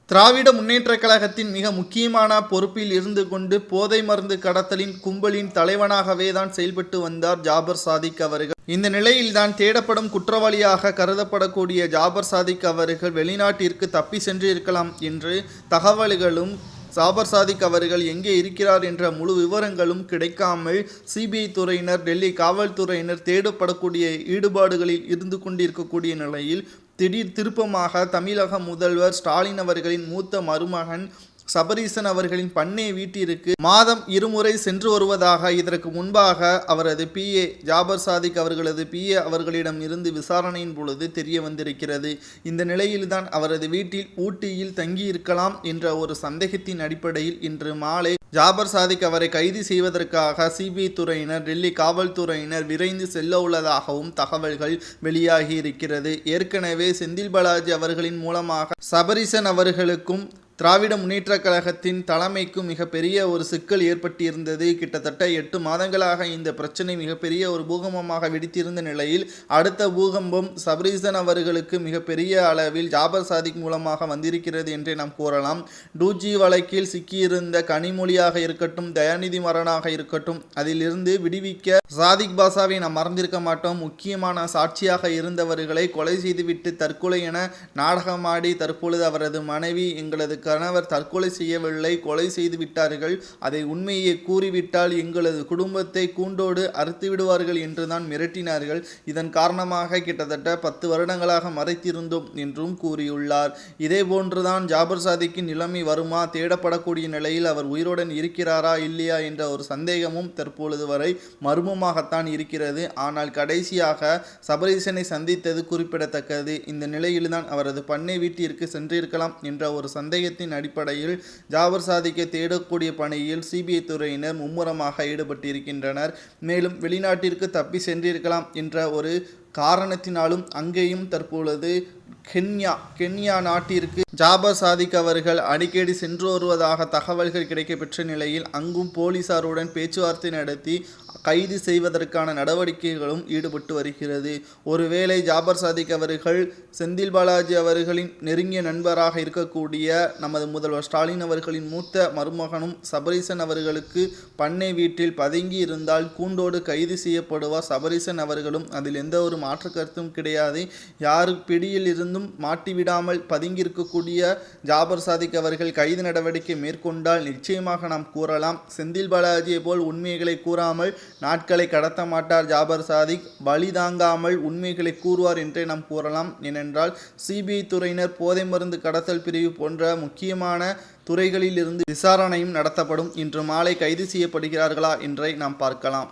திராவிட முன்னேற்றக் கழகத்தின் மிக முக்கியமான பொறுப்பில் இருந்து கொண்டு போதை மருந்து கடத்தலின் கும்பலின் தலைவனாகவே தான் செயல்பட்டு வந்தார் ஜாபர் சாதிக் அவர்கள். இந்த நிலையில்தான் தேடப்படும் குற்றவாளியாக கருதப்படக்கூடிய ஜாபர் சாதிக் அவர்கள் வெளிநாட்டிற்கு தப்பி சென்று இருக்கலாம் என்று தகவல்களும், ஜாபர் சாதிக் அவர்கள் எங்கே இருக்கிறார் என்ற முழு விவரங்களும் கிடைக்காமல் சிபிஐ துறையினர், டெல்லி காவல்துறையினர் தேடப்படக்கூடிய ஈடுபாடுகளில் இருந்து கொண்டிருக்கக்கூடிய நிலையில் திடீர் திருப்பமாக தமிழக முதல்வர் ஸ்டாலின் அவர்களின் மூத்த மருமகன் சபரீசன் அவர்களின் பண்ணை வீட்டிற்கு மாதம் 2 முறை சென்று வருவதாக இதற்கு முன்பாக அவரது PA ஜாபர் சாதிக் அவர்களது PA அவர்களிடம் இருந்து விசாரணையின் பொழுது தெரிய வந்திருக்கிறது. இந்த நிலையில்தான் அவரது வீட்டில் ஊட்டியில் தங்கியிருக்கலாம் என்ற ஒரு சந்தேகத்தின் அடிப்படையில் இன்று மாலை ஜாபர் சாதிக் அவரை கைது செய்வதற்காக சிபிஐ துறையினர், டெல்லி காவல்துறையினர் விரைந்து செல்ல உள்ளதாகவும் தகவல்கள் வெளியாகி இருக்கிறது. ஏற்கனவே செந்தில் பாலாஜி அவர்களின் மூலமாக சபரீசன் அவர்களுக்கும் திராவிட முன்னேற்றக் கழகத்தின் தலைமைக்கும் மிகப்பெரிய ஒரு சிக்கல் ஏற்பட்டிருந்தது. கிட்டத்தட்ட 8 மாதங்களாக இந்த பிரச்சனை மிகப்பெரிய ஒரு பூகம்பமாக வெடித்திருந்த நிலையில் அடுத்த பூகம்பம் சபரீசன் அவர்களுக்கு மிகப்பெரிய அளவில் ஜாபர் சாதிக் மூலமாக வந்திருக்கிறது என்றே நாம் கூறலாம். 2G வழக்கில் சிக்கியிருந்த கனிமொழியாக இருக்கட்டும், தயாநிதி மாறனாக இருக்கட்டும், அதிலிருந்து விடுவிக்க சாதிக் பாஷாவை நாம் மறந்திருக்க மாட்டோம். முக்கியமான சாட்சியாக இருந்தவர்களை கொலை செய்துவிட்டு தற்கொலை என நாடகமாடி தற்பொழுது அவரது மனைவி, எங்களது கணவர் தற்கொலை செய்யவில்லை, கொலை செய்து விட்டார்கள், அதை உண்மையை கூறிவிட்டால் எங்களது குடும்பத்தை கூண்டோடு அறுத்து விடுவார்கள் என்றுதான் மிரட்டினார்கள். இதன் காரணமாக கிட்டத்தட்ட 10 வருடங்களாக மறைத்திருந்தோம் என்றும் கூறியுள்ளார். இதே போன்றுதான் ஜாபர் சாதிக்கின் நிலைமை வருமா? தேடப்படக்கூடிய நிலையில் அவர் உயிருடன் இருக்கிறாரா இல்லையா என்ற ஒரு சந்தேகமும் தற்பொழுது வரை மர்மமாகத்தான் இருக்கிறது. ஆனால் கடைசியாக சபரீசனை சந்தித்தது குறிப்பிடத்தக்கது. இந்த நிலையில்தான் அவரது பண்ணை வீட்டிற்கு சென்றிருக்கலாம் என்ற ஒரு சந்தேகத்தின் அடிப்படையில் ஜாபர் சாதிக்கை தேடக்கூடிய பணியில் சிபிஐ துறையினர் மும்முரமாக ஈடுபட்டிருக்கின்றனர். மேலும் வெளிநாட்டிற்கு தப்பி சென்றிருக்கலாம் என்ற ஒரு காரணத்தினாலும் அங்கேயும் தற்பொழுது கென்யா நாட்டிற்கு ஜாபர் சாதிக் அவர்கள் அடிக்கடி சென்று வருவதாக தகவல்கள் கிடைக்கப்பெற்ற நிலையில் அங்கும் போலீசாருடன் பேச்சுவார்த்தை நடத்தி கைது செய்வதற்கான நடவடிக்கைகளும் ஈடுபட்டு வருகிறது. ஒருவேளை ஜாபர் சாதிக் அவர்கள் செந்தில் பாலாஜி அவர்களின் நெருங்கிய நண்பராக இருக்கக்கூடிய நமது முதல்வர் ஸ்டாலின் அவர்களின் மூத்த மருமகனும் சபரீசன் அவர்களுக்கு பண்ணை வீட்டில் பதுங்கி இருந்தால் கூண்டோடு கைது செய்யப்படுவார் சபரீசன் அவர்களும். அதில் எந்த ஒரு மாற்று கருத்தும் கிடையாது. யாரு பிடியில் இருந்தும் மாட்டிவிடாமல் பதுங்கியிருக்கக்கூடிய ஜாபர் சாதிக் அவர்கள் கைது நடவடிக்கை மேற்கொண்டால் நிச்சயமாக நாம் கூறலாம், செந்தில் பாலாஜியை போல் உண்மைகளை கூறாமல் நாட்களை கடத்த மாட்டார் ஜாபர் சாதிக், பலி தாங்காமல் உண்மைகளை கூறுவார் என்றே நாம் கூறலாம். ஏனென்றால் சிபிஐ துறையினர் போதை மருந்து கடத்தல் பிரிவு போன்ற முக்கியமான துறைகளில் இருந்து விசாரணையும் நடத்தப்படும். இன்று மாலை கைது செய்யப்படுகிறார்களா என்றை நாம் பார்க்கலாம்.